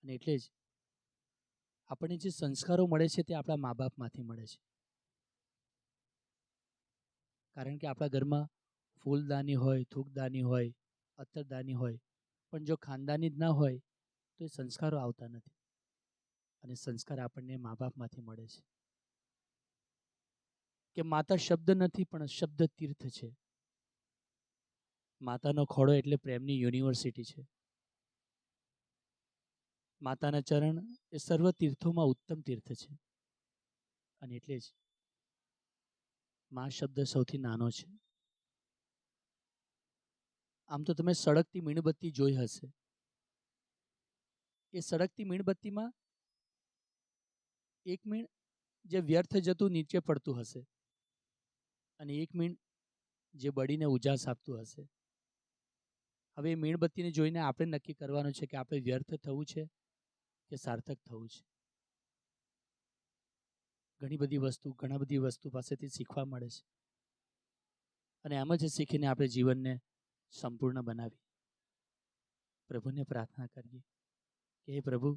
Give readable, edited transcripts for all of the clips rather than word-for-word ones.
અને એટલે જ આપણને જે સંસ્કારો મળે છે તે આપણા મા બાપમાંથી મળે છે. કારણ કે આપણા ઘરમાં ફૂલદાની હોય, થૂકદાની હોય, અત્તરદાની હોય, પણ જો ખાનદાની જ ના હોય તો એ સંસ્કારો આવતા નથી. અને સંસ્કાર આપણને મા બાપમાંથી મળે છે. કે માતા શબ્દ નથી પણ શબ્દ તીર્થ છે. માતાનો ખોળો એટલે પ્રેમની યુનિવર્સિટી છે. માતાના ચરણ એ સર્વ તીર્થોમાં ઉત્તમ તીર્થ છે. અને એટલે જ મા શબ્દ સૌથી નાનો છે. આમ તો તમે સળગતી મીણબત્તી જોઈ હશે. એ સળગતી મીણબત્તીમાં એક મીણ જે વ્યર્થ જતું નીચે પડતું હશે અને એક મીણ જે બળીને ઉજાસ આપતું હશે. હવે એ મીણબત્તીને જોઈને આપણે નક્કી કરવાનું છે કે આપણે વ્યર્થ થવું છે કે સાર્થક થવું છે. ઘણા બધી વસ્તુ પાસેથી શીખવા મળે છે અને આમ જ શીખીને આપણે જીવનને સંપૂર્ણ બનાવી. પ્રભુને પ્રાર્થના કરીએ કે હે પ્રભુ,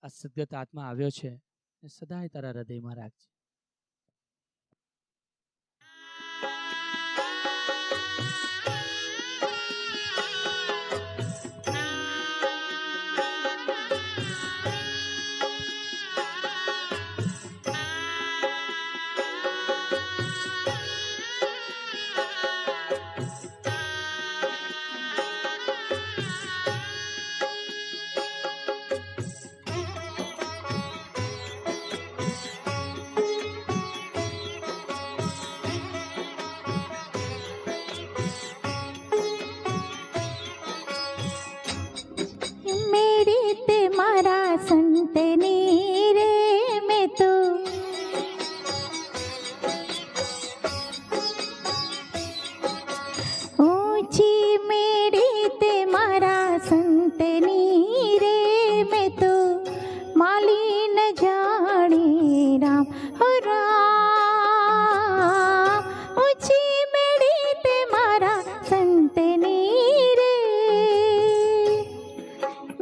આ સદગત આત્મા આવ્યો છે એ સદાય તારા હૃદયમાં રાખજે. संतनी रे मैं तो ऊंची मेरी ते मारा संतनी रे मैं तो माली न जानी राम हो राम ऊंची मेरी ते मारा संतनी रे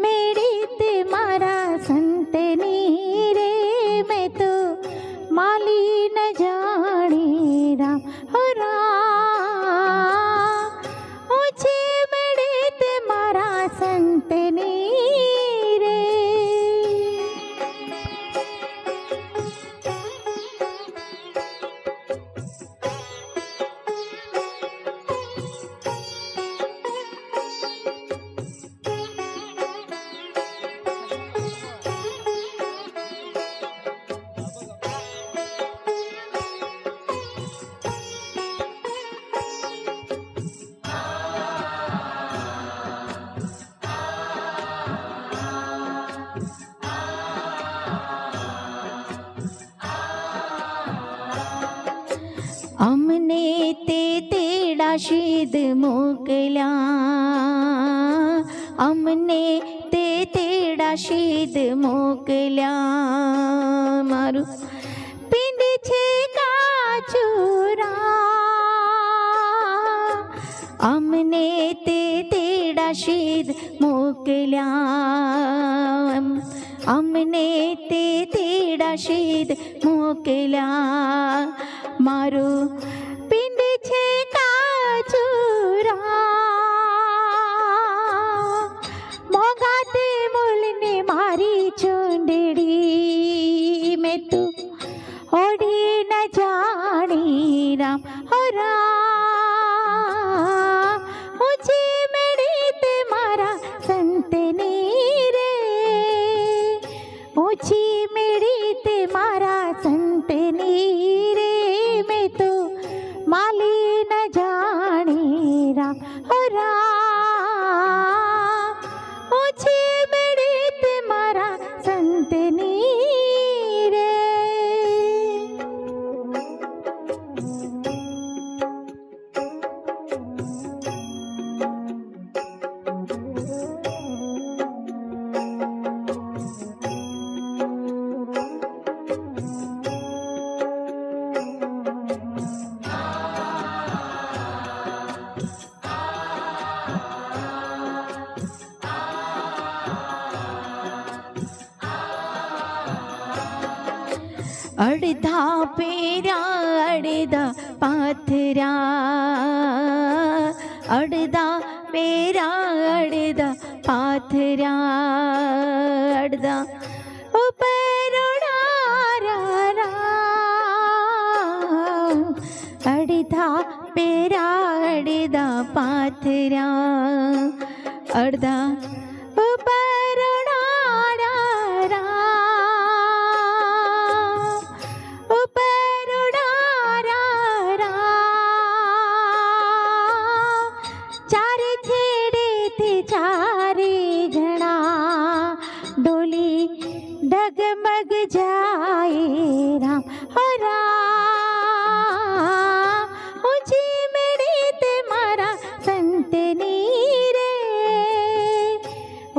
मेरी ते मारा संतनी रे मैं तो माली न जानी राम हो राम ऊंचे मेरे ते मारा संतनी रे. अमने ते तेड़ा शीद मोकल्या अमने ते तेड़ा शीद मोकल्या मारू पिंड छे काचूरा अमने ते तेड़ा शीद मोकल्या अमने ते तेड़ा शीद मोकल्या मारू पिंड छे काचूरा मोगाते मूलने मारी चूंदड़ी में तू ओढ़ी न जानी राम हो राम ऊंची मेरी ते मारा संतनी रे ऊंची मेरी ते मारा संतनी रे मैं तो माली न અડધા પેર્યા અડધા પાથર્યા, અડધા પેર્યા અડધા પાથર્યા, અડધા ઉપર ઉડારા, અડધા પેર્યા અડધા પાથર્યા, અડધા ઉપર ઉડારા, ઉપર ઉડારા, ચારે છેડેથી ચારે જણા ડોલી ડગમગ જાય રામ રામ, ઊંચી મેળી તે મારા સંતની રે,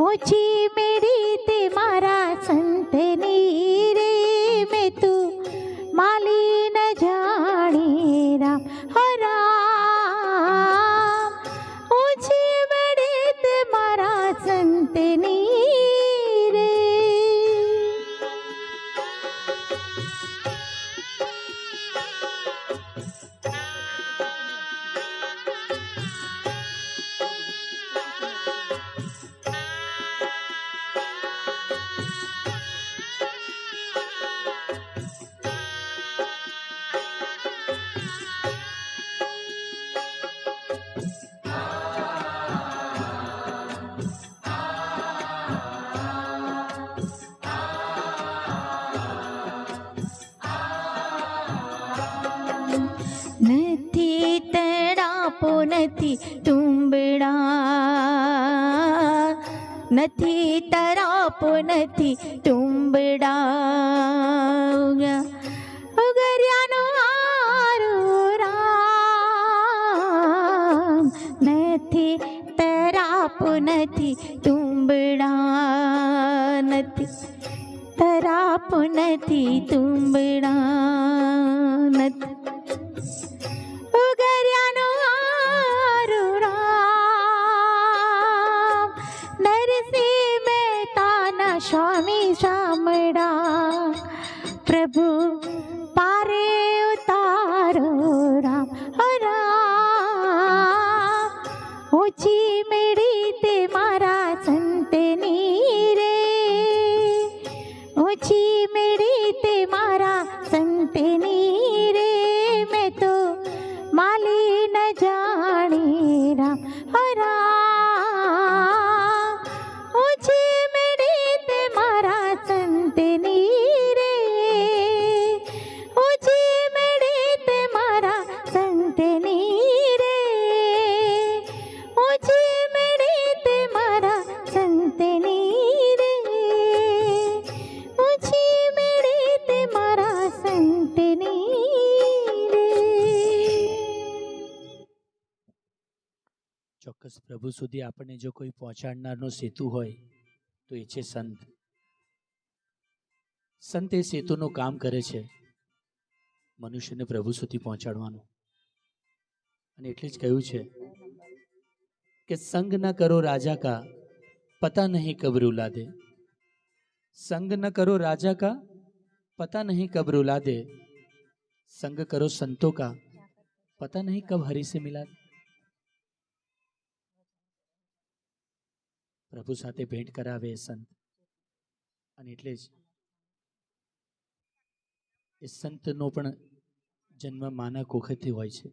ઊંચી મેળી તે મારા સંતની રે, મેં તું માલી ન જાણી રામ રામ, ઊંચી મેળી તે મારા સંતની રે. નથી તડાપો નથી તુંબડા, નથી તરાપો નથી તુંબડા, ઉગર્યાનો હારું રામ, નથી તરાપો નથી તુંબડા, નથી તરાપો નથી તુંબડા, નથી ઉગર્યાનો હારું રામ, નરસિંહ મહેતાના સ્વામી શામળા, પ્રભુ પારે ઉતારો રામ રામ, ઊંચી મેળી તે મારા સંતની રે, ઊંચી મેળી તે મારા સંતની રે, મેં તો માલી ન જાણી રામ રામ, ઊંચી મેળી તે મારા સંતની રે, ઊંચી મેળી તે મારા સંતની રે, ઊંચી મેળી તે મારા સંતની રે, ઊંચી મેળી તે મારા સંતની રે. ચોક્કસ પ્રભુ સુધી આપણને જો કોઈ પહોંચાડનારનો સેતુ હોય તો એ છે સંત. સંત એ સેતુનું કામ કરે છે, મનુષ્યને પ્રભુ સુધી પહોંચાડવાનું. અને એટલે જ કહ્યું છે કે સંગ ન કરો રાજા કા પતા નહીં કબ રૂલા દે, સંગ ન કરો રાજા કા પતા નહીં કબ રૂલા દે, સંગ કરો સંતો કા પતા નહીં કબ હરી સે મિલા દે. પ્રભુ સાથે ભેટ કરાવે એ સંત. અને એટલે જ એ સંતનો પણ જન્મ માના કોખેથી હોય છે.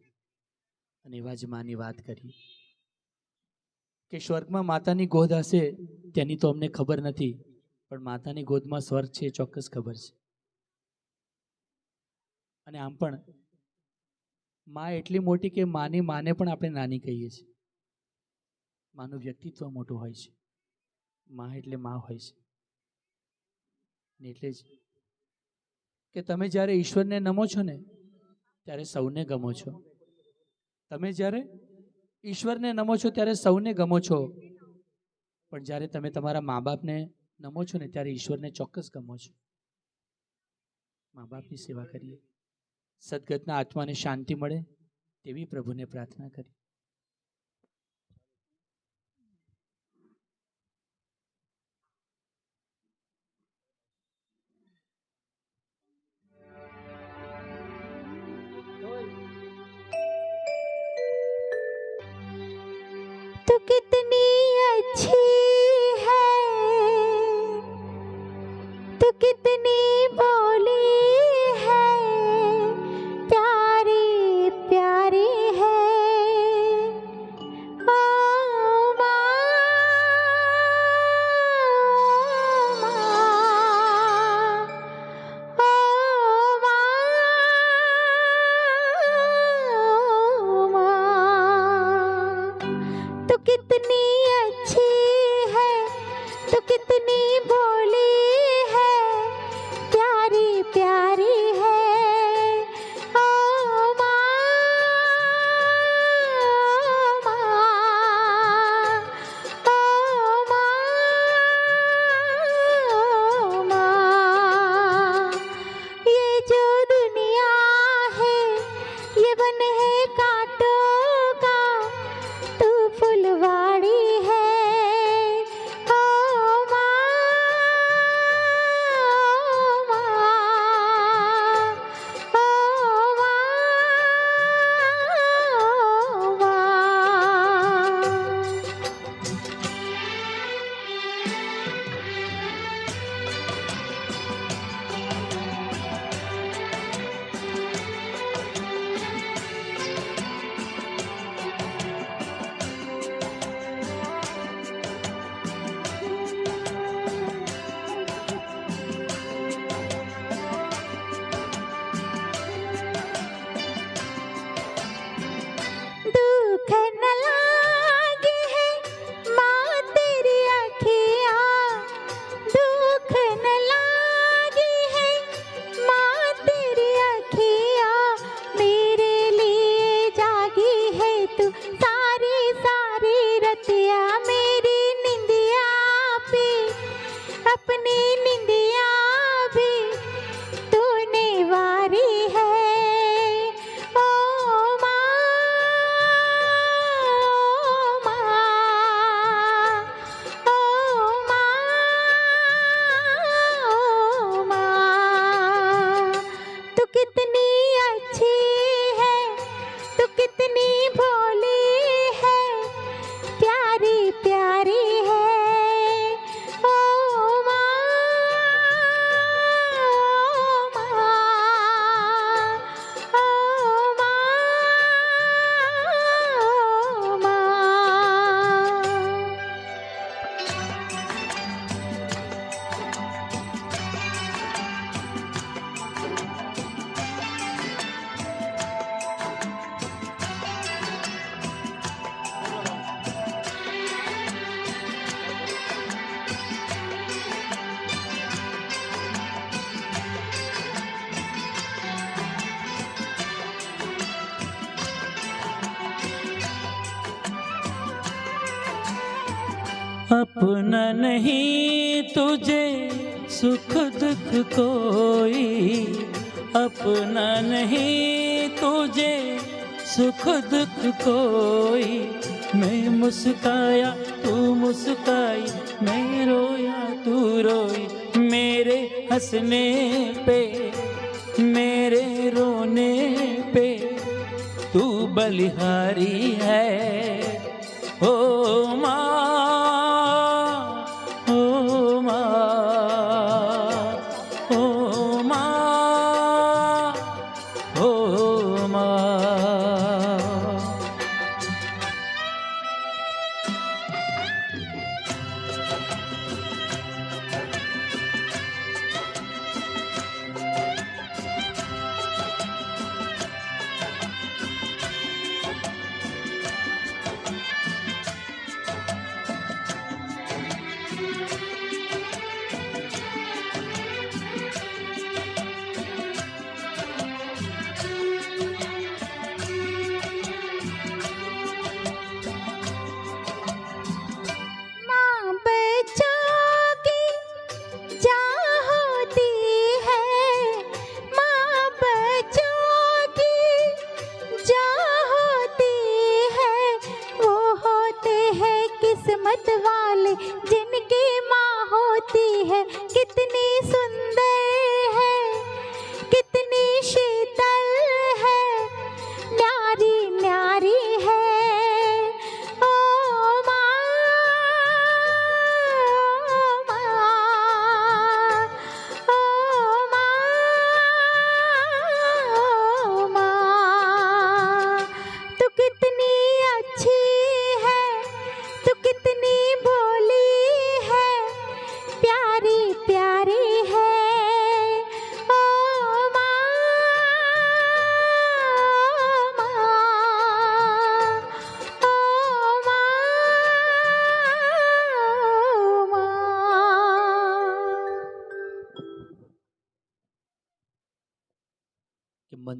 અને એવા જ માની વાત કરી કે સ્વર્ગમાં માતાની ગોદ હશે તેની તો અમને ખબર નથી, પણ માતાની ગોદમાં સ્વર્ગ છે એ ચોક્કસ ખબર છે. અને આમ પણ માં એટલી મોટી કે માની માને પણ આપણે નાની કહીએ છીએ. માનું વ્યક્તિત્વ મોટું હોય છે, માં એટલે માં હોય છે. ને એટલે જ કે તમે જ્યારે ઈશ્વરને નમો છો ને ત્યારે સૌને ગમો છો. તમે જ્યારે ઈશ્વરને નમો છો ત્યારે સૌને ગમો છો, પણ જ્યારે તમે તમારા મા બાપને નમો છો ને ત્યારે ઈશ્વરને ચોક્કસ ગમો છો. મા બાપની સેવા કરીએ, સદગતના આત્માને શાંતિ મળે તેવી પ્રભુને પ્રાર્થના કરી. तू कितनी भोली है, प्यारी प्यारी है। ओ माँ, ओ माँ, ये जो दुनिया है ये बन है कांटों का, तू फुलवाड़ी है। ओ माँ, ओ माँ, ओ माँ। दुख न लागे है माँ तेरी अखियाँ, दुख न लागे है माँ तेरी अखियाँ। मेरे लिए जागी है तू सारी सारी रतिया, मेरी निंदिया पे अपनी निंदिया भी तूने वारी है। ओ माँ, ओ माँ, ओ माँ, तू कितनी अच्छी है, तू कितनी भोली है, प्यारी प्यारी है। ओ माँ, ओ माँ, ओ माँ। अपना नहीं तुझे सुख दुख कोई, अपना नहीं तुझे सुख दुख कोई। मैं मुस्काया तू मुस्काई, मैं रोया तू रोई, मेरे हंसने पे मेरे रोने पे तू बलिहारी है। ओ माँ, ओ माँ, ओ माँ, ओ माँ।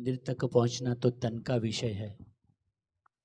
मंदिर तक पहुंचना तो तन का विषय है,